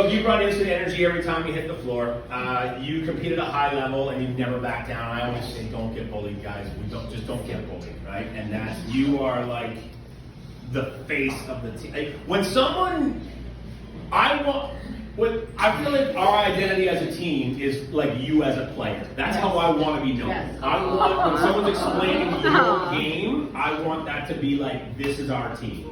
you brought instant energy every time you hit the floor. You compete at a high level and you never back down. I always say, don't get bullied, guys. Don't get bullied, right? And that's, you are like the face of the team. When someone, I feel like our identity as a team is like you as a player. That's how I want to be known. Yes. I want, when someone's explaining your game, I want that to be like, this is our team.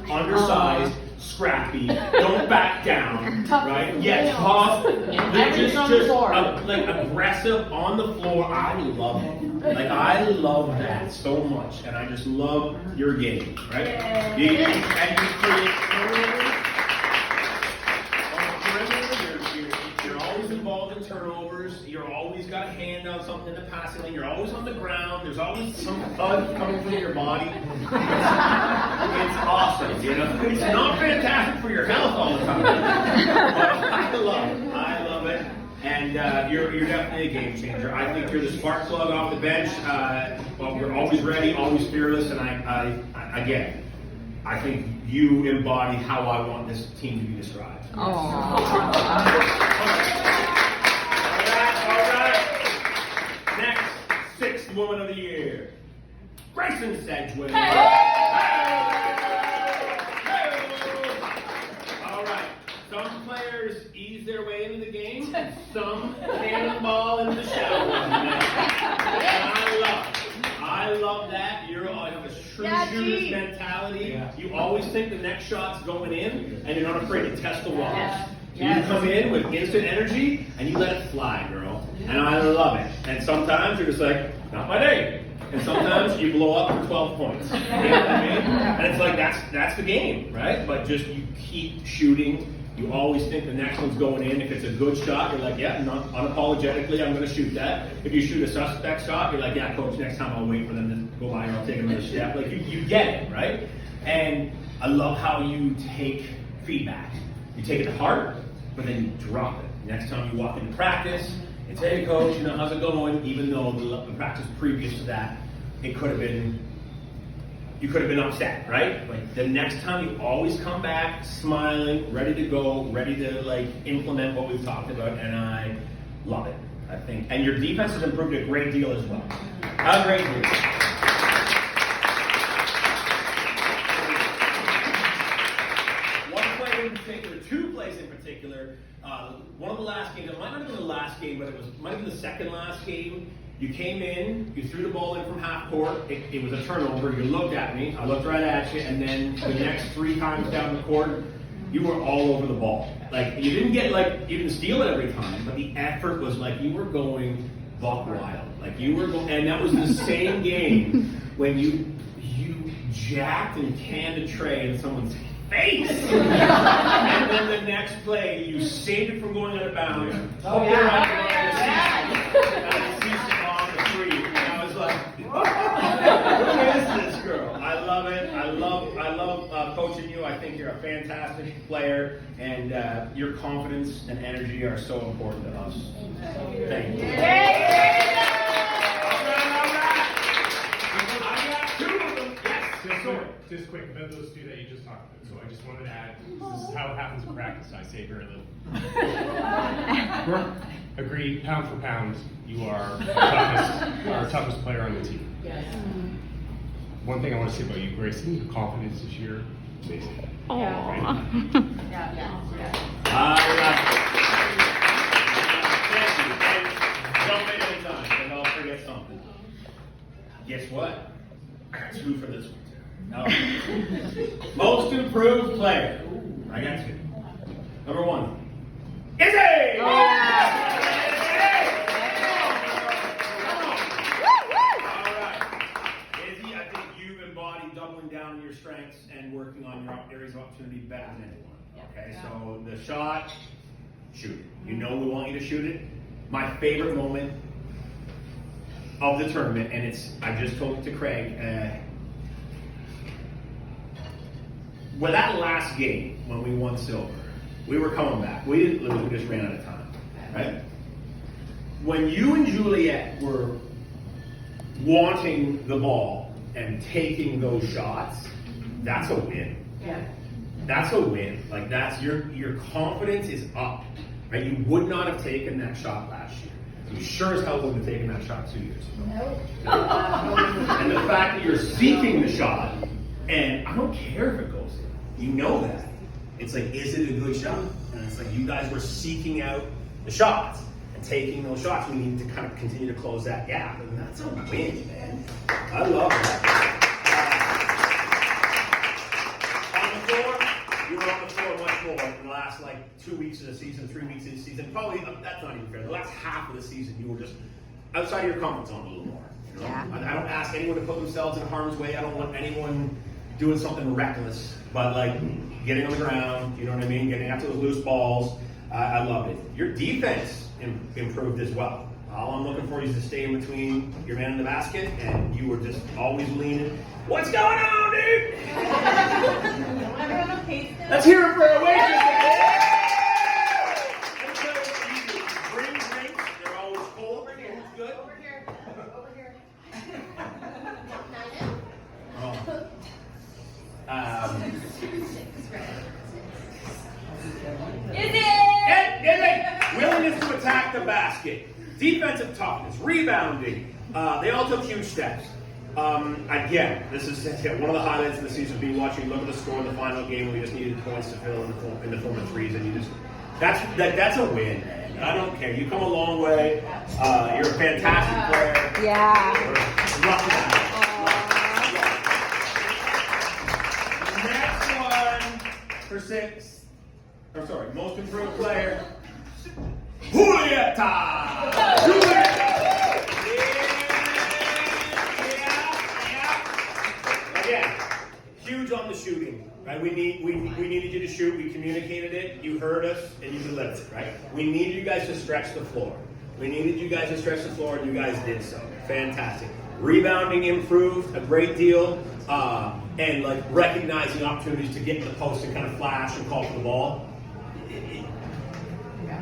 Undersized, scrappy, don't back down, right? Yeah, tough, like aggressive on the floor. I love it. Like, I love that so much, and I just love your game, right? And you create. You're always involved in turnovers. You're always got a hand on something in the passing lane. You're always on the ground. There's always some thud coming from your body. It's awesome, you know. It's not fantastic for your health all the time, but I love it. I love it. And you're definitely a game changer. I think you're the spark plug off the bench. Well, you're always ready, always fearless, and again, I think you embody how I want this team to be described. All right. Next, sixth woman of the year, Grayson Sedgwick. All right. Some players ease their way into the game, some cannonball into the shower. I love that. You have a true shooter's mentality. Yeah. You always think the next shot's going in, and you're not afraid to test the waters. Yes. So you come in with instant energy, and you let it fly, girl. And I love it. And sometimes you're just like, not my day. And sometimes you blow up for 12 points. You know what I mean? And it's like, that's the game, right? But just you keep shooting. You always think the next one's going in. If it's a good shot, you're like, yeah, unapologetically, I'm going to shoot that. If you shoot a suspect shot, you're like, yeah, coach, next time I'll wait for them to go by or I'll take another step. Like, you get it, right? And I love how you take feedback. You take it to heart, but then you drop it. Next time you walk into practice, it's, hey, coach, you know, how's it going? Even though the practice previous to that, it could have been, you could have been upset, right? But the next time you always come back smiling, ready to go, ready to like implement what we've talked about, and I love it, I think. And your defense has improved a great deal as well. A great deal. One player in particular, two plays in particular, one of the last games, it might not have been the last game, but it might have been the second last game. You came in, you threw the ball in from half court, it was a turnover, you looked at me, I looked right at you, and then the next 3 times down the court, you were all over the ball. Like, you didn't get, like, you didn't steal it every time, but the effort was like you were going buck wild. Like, you were going, and that was the same game when you jacked and canned a tray in someone's face. And then the next play, you saved it from going out of bounds. Oh, yeah. And I was like, who is this girl? I love it. I love coaching you. I think you're a fantastic player, and your confidence and energy are so important to us. Thank you. I got 2 of them. Yes. Just quick, about those 2 that you just talked about. So I just wanted to add, this is how it happens in practice. I say very little. Agreed, pound for pound, you are our toughest player on the team. Yes. One thing I want to say about you, Grayson, your confidence this year, amazing. Yeah. Thank you. Don't make any time, and I'll forget something. Guess what? I got 2 for this one too. No. Most improved player. I got 2. Number 1. Izzy! All right. Izzy, I think you've embodied doubling down on your strengths and working on your areas of opportunity better than anyone. Okay, so the shot, shoot it. You know we want you to shoot it. My favorite moment of the tournament, and I just told it to Craig, well, that last game when we won silver, we were coming back. We didn't lose, we just ran out of time, right? When you and Juliet were wanting the ball and taking those shots, that's a win. Yeah. that's a win. Like that's your confidence is up. Right? You would not have taken that shot last year. You sure as hell wouldn't have taken that shot 2 years ago. No. And the fact that you're seeking the shot, and I don't care if it goes in. You know that. It's like, is it a good shot? And it's like you guys were seeking out the shots and taking those shots. We need to kind of continue to close that gap. And that's a win, man. I love that. On the floor, you were on the floor much more in the last 2 weeks of the season, 3 weeks of the season. Probably, that's not even fair. The last half of the season, you were just outside of your comfort zone a little more. You know? Yeah. I don't ask anyone to put themselves in harm's way. I don't want anyone doing something reckless. But getting on the ground, you know what I mean? Getting after those loose balls. I love it. Your defense improved as well. All I'm looking for is to stay in between your man in the basket, and you were just always leaning. What's going on, dude? Let's hear it for a waitress. Bring drinks. They're always cold. It's good. Over here. Is it? Hey, willingness to attack the basket, defensive toughness, rebounding. They all took huge steps. Again, this is one of the highlights of the season. Be watching, look at the score in the final game. We just needed points to fill in the form of threes, and that's a win. Man. I don't care. You come a long way. You're a fantastic player. Yeah. We're lucky to have you. Next one for 6. I'm sorry, most improved player. Julieta! Yeah. Again, huge on the shooting, right? We needed you to shoot. We communicated it. You heard us, and you delivered it, right? We needed you guys to stretch the floor. We needed you guys to stretch the floor, and you guys did so. Fantastic. Rebounding improved a great deal, and recognizing opportunities to get in the post and kind of flash and call for the ball.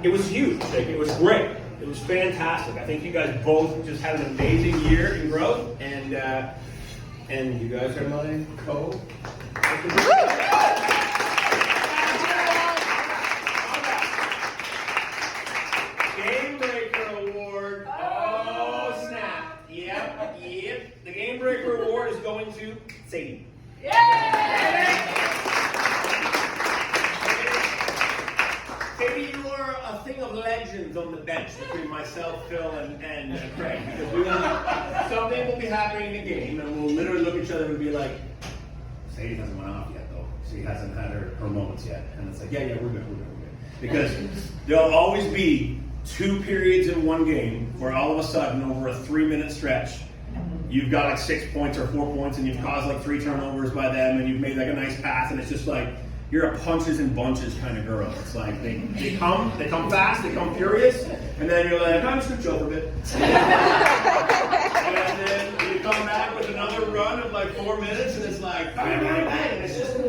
It was huge. It was great. It was fantastic. I think you guys both just had an amazing year in growth, and you guys are my co. Game Breaker Award. Oh snap! Yep. The Game Breaker Award is going to Sadie. Sadie, you are a thing of legends on the bench between myself, Phil, and Craig. Because something will be happening in the game, and we'll literally look at each other and be like, Sadie hasn't went off yet, though. She hasn't had her moments yet. And it's like, yeah, we're good. Because there'll always be 2 periods in one game where all of a sudden, over a 3-minute stretch, you've got 6 points or 4 points, and you've caused 3 turnovers by them, and you've made a nice pass, and it's just you're a punches and bunches kind of girl. It's they come fast, they come furious, and then you're like, I'm just gonna chill for a bit. And then you come back with another run of 4 minutes, and it's bang, bang, bang, and it's just all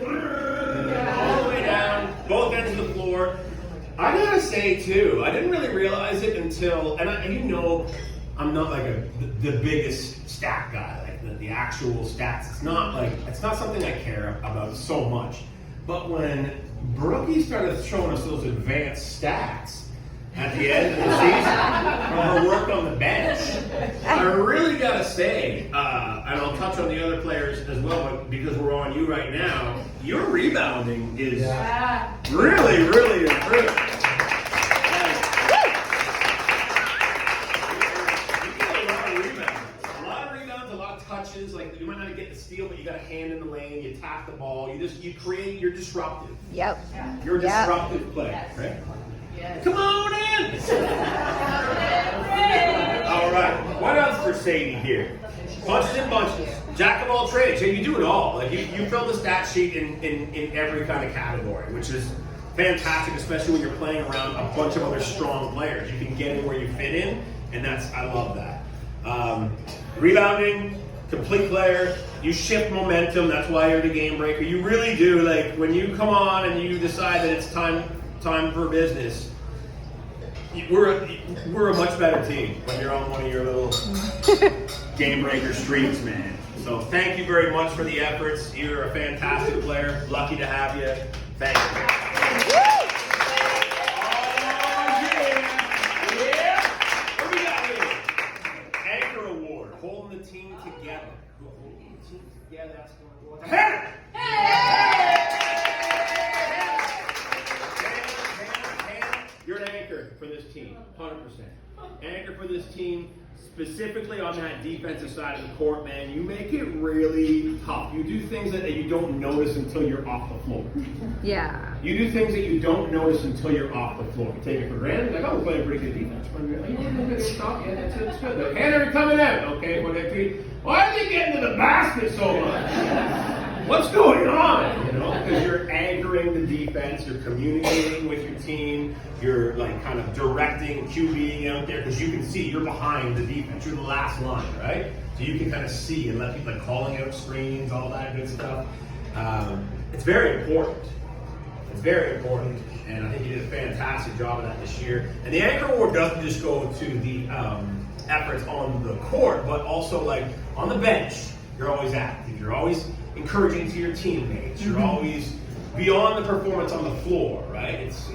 the way down, both ends of the floor. I gotta say too, I didn't really realize it until, and I'm not the biggest stat guy, the actual stats. It's not something I care about so much. But when Brookie started showing us those advanced stats at the end of the season from her work on the bench, I really gotta say, and I'll touch on the other players as well, but because we're on you right now, your rebounding is really, really improved. Touches, you might not get the steal, but you got a hand in the lane, you tap the ball, you're disruptive. Yep. You're a disruptive player, right? Yes. Come on in! All right, what else for Sadie here? Bunches and bunches. Jack of all trades. You do it all. You fill the stat sheet in every kind of category, which is fantastic, especially when you're playing around a bunch of other strong players. You can get in where you fit in, and I love that. Rebounding, complete player, you shift momentum, that's why you're the game breaker. You really do, when you come on and you decide that it's time for business, we're a much better team when you're on one of your little game breaker streaks, man. So thank you very much for the efforts. You're a fantastic player, lucky to have you. Thank you. Oh, yeah. What do we got here? Anchor Award, holding the team together. Holding the team together, that's going to go to Hannah. You're an anchor for this team, 100%. Anchor for this team, specifically on that defensive side of the court, man. You make it really tough. You do things that you don't notice until you're off the floor. Yeah. You do things that you don't notice until you're off the floor. You take it for granted, like, oh, we're playing pretty good defense. Yeah, that's good. The Henry coming out, okay? Why are they getting to the basket so much? What's going on? You know, because you're anchoring the defense, you're communicating with your team, you're like kind of directing, QBing out there, because you can see you're behind the defense, you're the last line, right? So you can kind of see and let people like calling out screens, all that good stuff. It's very important. It's very important, and I think you did a fantastic job of that this year. And the Anchor Award doesn't just go to the efforts on the court, but also like on the bench. You're always active. You're always encouraging to your teammates. You're always beyond the performance on the floor, right? It's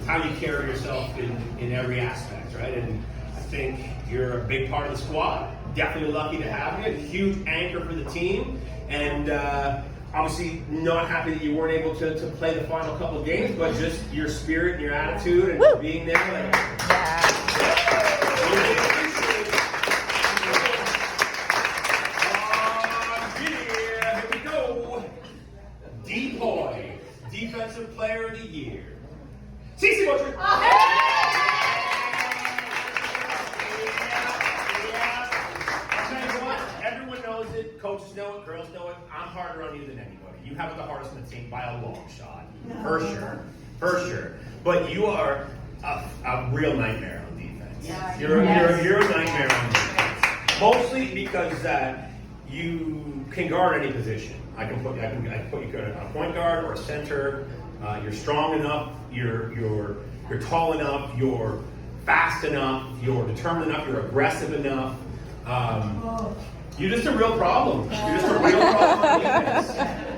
how you carry yourself in every aspect, right? And I think you're a big part of the squad. Definitely lucky to have you. A huge anchor for the team, and obviously not happy that you weren't able to play the final couple of games, but just your spirit and your attitude and being there. Like, here we go. Depoy, Defensive Player of the Year. Cece Butcher. Everyone knows it, coaches know it, girls know it. I'm harder on you than anybody. You have it the hardest on the team by a long shot. For sure. But you are a real nightmare on defense. Yeah, you're a nightmare on defense. Mostly because you can guard any position. I can put you on a point guard or a center. You're strong enough, you're tall enough, you're fast enough, you're determined enough, you're aggressive enough. You're just a real problem. You're just a real problem on defense.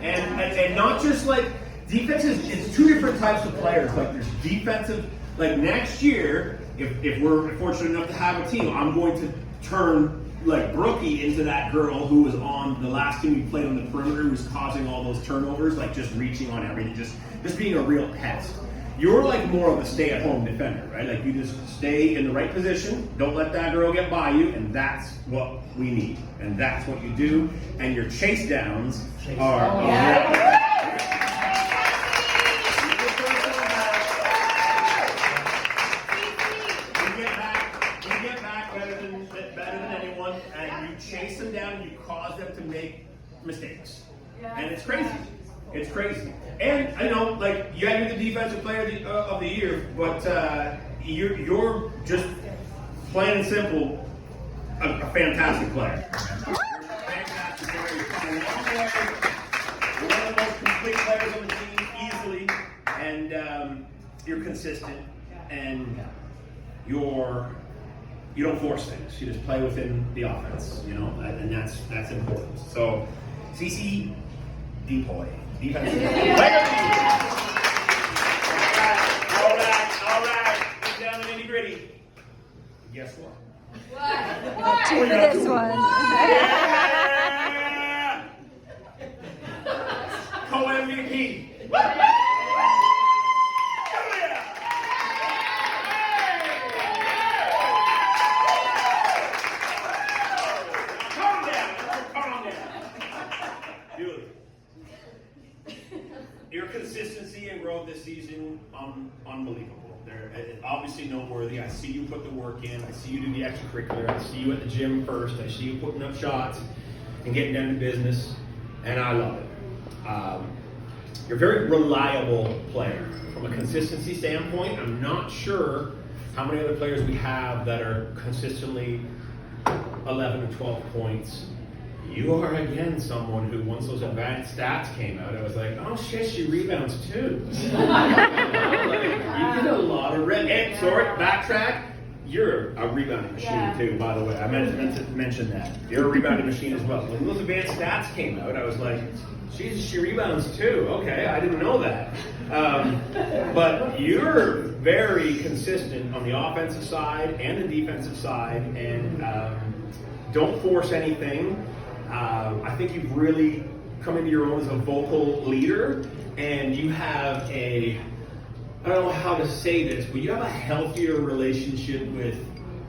And not just like defense it's two different types of players. Like there's defensive, like next year, if we're fortunate enough to have a team, I'm going to turn like Brookie into that girl who was on the last team we played on the perimeter, who was causing all those turnovers, like just reaching on everything, just being a real pest. You're like more of a stay-at-home defender, right? Like you just stay in the right position, don't let that girl get by you, and that's what we need. And that's what you do. And your chase downs are better than anyone, and you chase them down and you cause them to make mistakes. And it's crazy. It's crazy. And I know, like, yeah, you're the defensive player of the year, but you're just plain and simple a fantastic player. You're a fantastic player. You've come a long way. You're one of the most complete players on the team, easily, and you're consistent, and you don't force things. You just play within the offense, you know, and that's important. So, Cece Depoy, defensive player of the year. All right. Get down to nitty gritty. Guess what? What? For this one. Yeah! Co-MVP. Your consistency and growth this season, unbelievable. They're obviously noteworthy. I see you put the work in. I see you do the extracurricular. I see you at the gym first. I see you putting up shots and getting down to business, and I love it. You're a very reliable player. From a consistency standpoint, I'm not sure how many other players we have that are consistently 11 or 12 points. You are again someone who, once those advanced stats came out, I was like, oh shit, she rebounds too. You get a lot of backtrack. you're a rebounding machine too, by the way. I meant to mention that. You're a rebounding machine as well. When those advanced stats came out, I was like, Jesus, she rebounds too. Okay, I didn't know that. But you're very consistent on the offensive side and the defensive side, and don't force anything. I think you've really come into your own as a vocal leader, and you have I don't know how to say this, but you have a healthier relationship with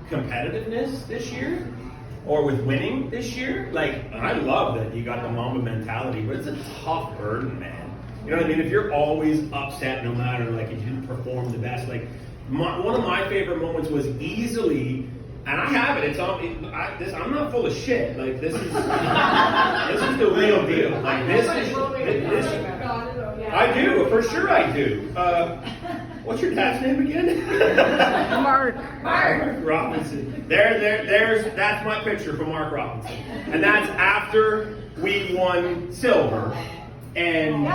competitiveness this year, or with winning this year. Like, I love that you got the Mamba mentality, but it's a tough burden, man. You know what I mean? If you're always upset, no matter, like, if you didn't perform the best, like, one of my favorite moments was easily, and I have it. It's on. I'm not full of shit. Like, this is this is the real deal. Like, this. I do, for sure. I do. What's your dad's name again? Mark. Mark Robinson. That's my picture for Mark Robinson, and that's after we won silver. And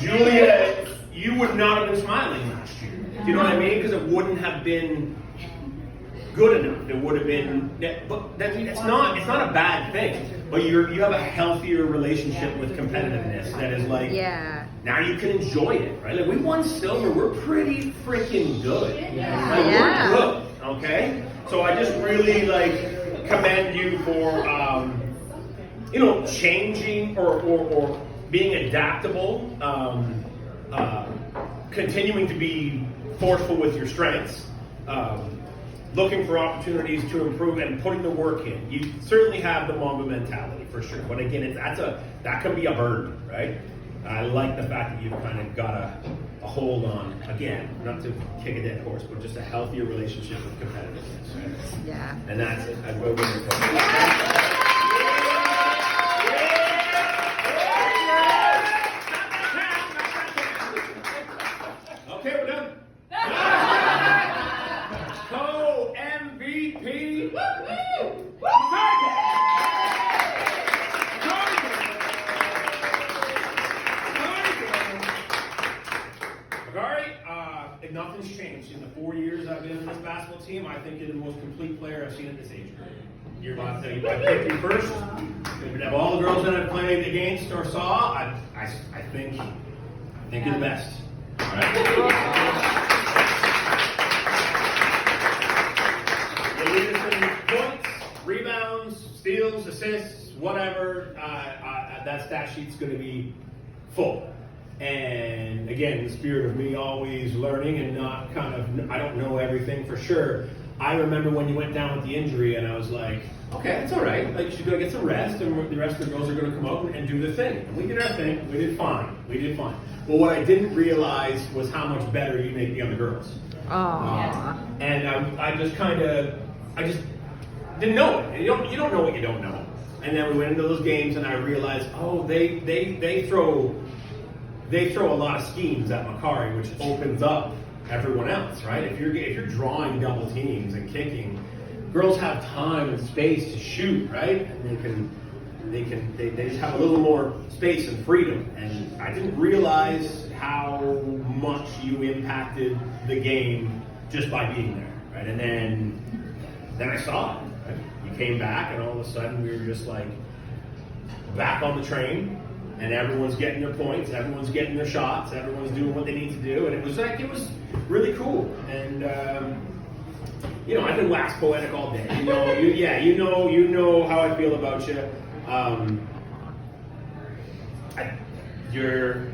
Julia, you would not have been smiling last year. You know what I mean? Because it wouldn't have been good enough. It would have been, but it's not a bad thing. But you have a healthier relationship with competitiveness that is like, now you can enjoy it, right? Like, we won silver. We're pretty freaking good. Like, we're good, okay? So I just really commend you for changing or being adaptable, continuing to be forceful with your strengths. Looking for opportunities to improve and putting the work in. You certainly have the Mamba mentality for sure, but again, that can be a burden, right? I like the fact that you've kind of got a hold on, again, not to kick a dead horse, but just a healthier relationship with competitiveness. Right? Yeah. And that's it. I will Okay, we're done. Co-MVP. Magari, nothing's changed. In the 4 years I've been in this basketball team, I think you're the most complete player I've seen at this age group. You're about to I picked you first. Of all the girls that I've played against or saw, I think you're the best. All right? You lead us in points, rebounds, steals, assists, whatever. That stat sheet's going to be full. And again, in the spirit of me always learning and not I don't know everything for sure. I remember when you went down with the injury, and I was like, okay, it's all right. Like, she's going to get some rest, and the rest of the girls are going to come out and do the thing. And we did our thing. We did fine. But what I didn't realize was how much better you make the other girls. And I just didn't know it. You don't know what you don't know. And then we went into those games, and I realized, they throw a lot of schemes at Macari, which opens up everyone else, right? If you're drawing double teams and kicking, girls have time and space to shoot, right? And they just have a little more space and freedom. And I didn't realize how much you impacted the game just by being there, right? And then I saw it. Right? You came back, and all of a sudden we were just like back on the train. And everyone's getting their points, everyone's getting their shots, everyone's doing what they need to do, and it was really cool. And I can wax poetic all day. You know how I feel about you. You're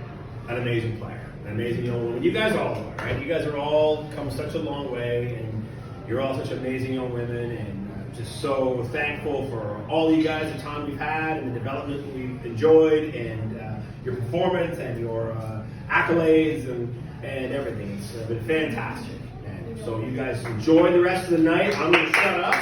an amazing player, an amazing young woman. You guys all are, right? You guys are all come such a long way, and you're all such amazing young women, and just so thankful for all you guys, the time we've had, and the development we've enjoyed, and your performance, and your accolades, and everything. It's been fantastic. And so you guys enjoy the rest of the night. I'm going to shut up.